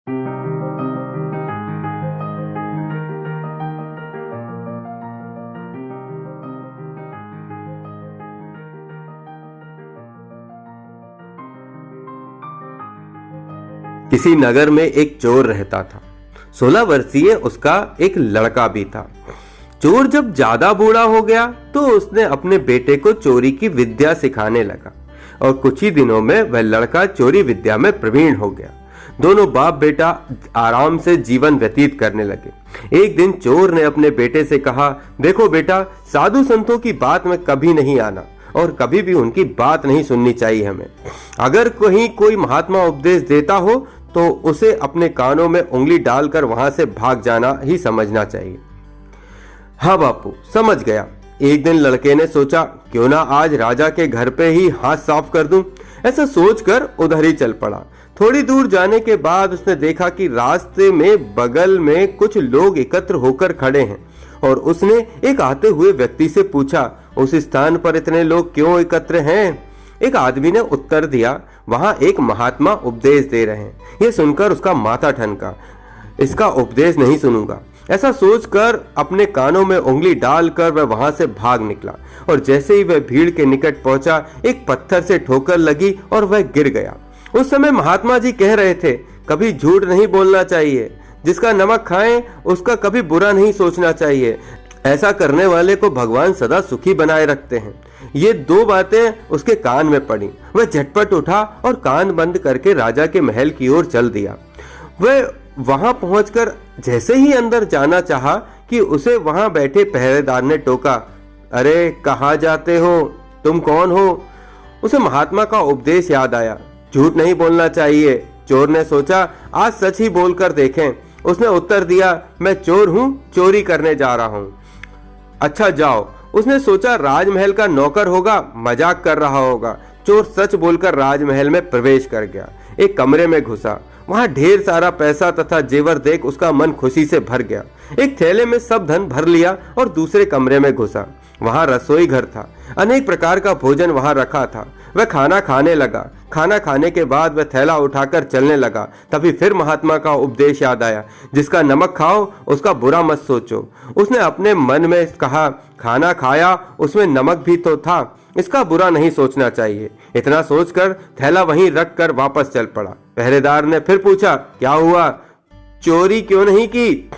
किसी नगर में एक चोर रहता था। 16 वर्षीय उसका एक लड़का भी था। चोर जब ज्यादा बूढ़ा हो गया तो उसने अपने बेटे को चोरी की विद्या सिखाने लगा और कुछ ही दिनों में वह लड़का चोरी विद्या में प्रवीण हो गया। दोनों बाप बेटा आराम से जीवन व्यतीत करने लगे। एक दिन चोर ने अपने बेटे से कहा, देखो बेटा, साधु संतों की बात में कभी नहीं आना और कभी भी उनकी बात नहीं सुननी चाहिए हमें। अगर कहीं कोई महात्मा उपदेश देता हो तो उसे अपने कानों में उंगली डालकर वहां से भाग जाना ही समझना चाहिए। हाँ बापू, समझ गया। एक दिन लड़के ने सोचा, क्यों ना आज राजा के घर पे ही हाथ साफ कर दूं। ऐसा सोचकर उधर ही चल पड़ा। थोड़ी दूर जाने के बाद उसने देखा कि रास्ते में बगल में कुछ लोग एकत्र होकर खड़े हैं और उसने एक आते हुए व्यक्ति से पूछा, उस स्थान पर इतने लोग क्यों एकत्र हैं? एक आदमी ने उत्तर दिया, वहां एक महात्मा उपदेश दे रहे हैं। यह सुनकर उसका माथा ठनका। इसका उपदेश नहीं सुनूंगा। ऐसा सोचकर अपने कानों में उंगली डालकर वह वहां से भाग निकला और जैसे ही वह भीड़ के निकट पहुंचा, एक पत्थर से ठोकर लगी और वह गिर गया। उस समय महात्मा जी कह रहे थे, कभी झूठ नहीं बोलना चाहिए, जिसका नमक खाएं उसका कभी बुरा नहीं सोचना चाहिए। ऐसा करने वाले को भगवान सदा सुखी बनाए रखते हैं। ये दो बातें उसके कान में पड़ी। वह झटपट उठा और कान बंद करके राजा के महल की ओर चल दिया। वह वहां पहुंचकर जैसे ही अंदर जाना चाहा कि उसे वहां बैठे पहरेदार ने टोका, अरे कहाँ जाते हो, तुम कौन हो? उसे महात्मा का उपदेश याद आया, झूठ नहीं बोलना चाहिए। चोर ने सोचा, आज सच ही बोलकर देखें। उसने उत्तर दिया, मैं चोर हूं, चोरी करने जा रहा हूं। अच्छा जाओ। उसने सोचा राजमहल का नौकर होगा, मजाक कर रहा होगा। चोर सच बोलकर राजमहल में प्रवेश कर गया। एक कमरे में घुसा। वहां ढेर सारा पैसा तथा जेवर देख उसका मन खुशी से भर गया। एक थैले में सब धन भर लिया और दूसरे कमरे में घुसा। वहां रसोई घर था। अनेक प्रकार का भोजन वहां रखा था। वह खाना खाने लगा। खाना खाने के बाद वह थैला उठाकर चलने लगा। तभी फिर महात्मा का उपदेश याद आया, जिसका नमक खाओ उसका बुरा मत सोचो। उसने अपने मन में कहा, खाना खाया उसमें नमक भी तो था, इसका बुरा नहीं सोचना चाहिए। इतना सोचकर थैला वहीं रख कर वापस चल पड़ा। पहरेदार ने फिर पूछा, क्या हुआ, चोरी क्यों नहीं की?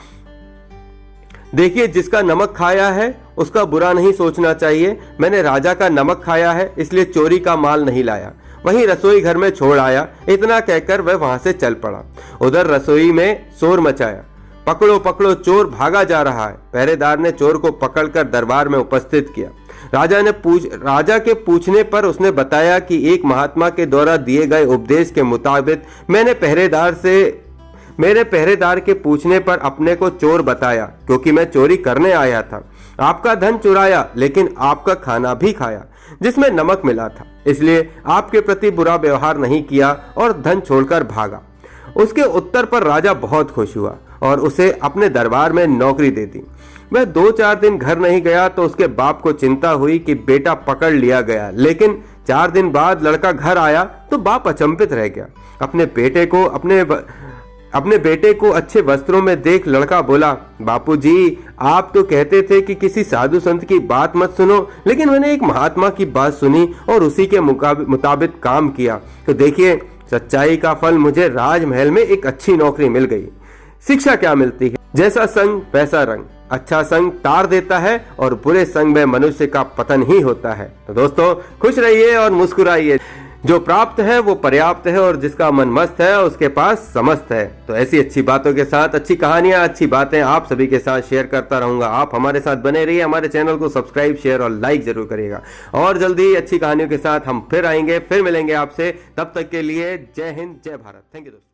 देखिए, जिसका नमक खाया है उसका बुरा नहीं सोचना चाहिए। मैंने राजा का नमक खाया है, इसलिए चोरी का माल नहीं लाया। वहीं रसोई घर में छोड़ आया। इतना कहकर वह वहां से चल पड़ा। उधर रसोई में शोर मचाया, पकड़ो पकड़ो, चोर भागा जा रहा है। पहरेदार ने चोर को पकड़कर दरबार में उपस्थित किया। राजा के पूछने पर उसने बताया कि एक महात्मा के द्वारा दिए गए उपदेश के मुताबिक मेरे पहरेदार के पूछने पर अपने को चोर बताया, क्योंकि मैं चोरी करने आया था। आपका धन चुराया, लेकिन आपका खाना भी खाया जिसमें नमक मिला था, इसलिए आपके प्रति बुरा व्यवहार नहीं किया और धन छोड़कर भागा। उसके उत्तर पर राजा बहुत खुश हुआ और उसे अपने दरबार में नौकरी दे दी। वह 2-4 दिन घर नहीं गया तो उसके बाप को चिंता हुई कि बेटा पकड़ लिया गया, लेकिन 4 दिन बाद लड़का घर आया तो बाप अचंभित रह गया। अपने बेटे को अच्छे वस्त्रों में देख लड़का बोला, बापूजी, आप तो कहते थे कि किसी साधु संत की बात मत सुनो, लेकिन मैंने एक महात्मा की बात सुनी और उसी के मुताबिक काम किया। तो देखिए, सच्चाई का फल मुझे राजमहल में एक अच्छी नौकरी मिल गई। शिक्षा क्या मिलती है? जैसा संग वैसा रंग। अच्छा संग तार देता है और बुरे संग में मनुष्य का पतन ही होता है। तो दोस्तों, खुश रहिए और मुस्कुराइए। जो प्राप्त है वो पर्याप्त है और जिसका मन मस्त है उसके पास समस्त है। तो ऐसी अच्छी बातों के साथ, अच्छी कहानियां, अच्छी बातें आप सभी के साथ शेयर करता रहूंगा। आप हमारे साथ बने रहिए। हमारे चैनल को सब्सक्राइब, शेयर और लाइक जरूर करिएगा। और जल्दी अच्छी कहानियों के साथ हम फिर आएंगे, फिर मिलेंगे आपसे। तब तक के लिए जय हिंद, जय भारत। थैंक यू दोस्तों।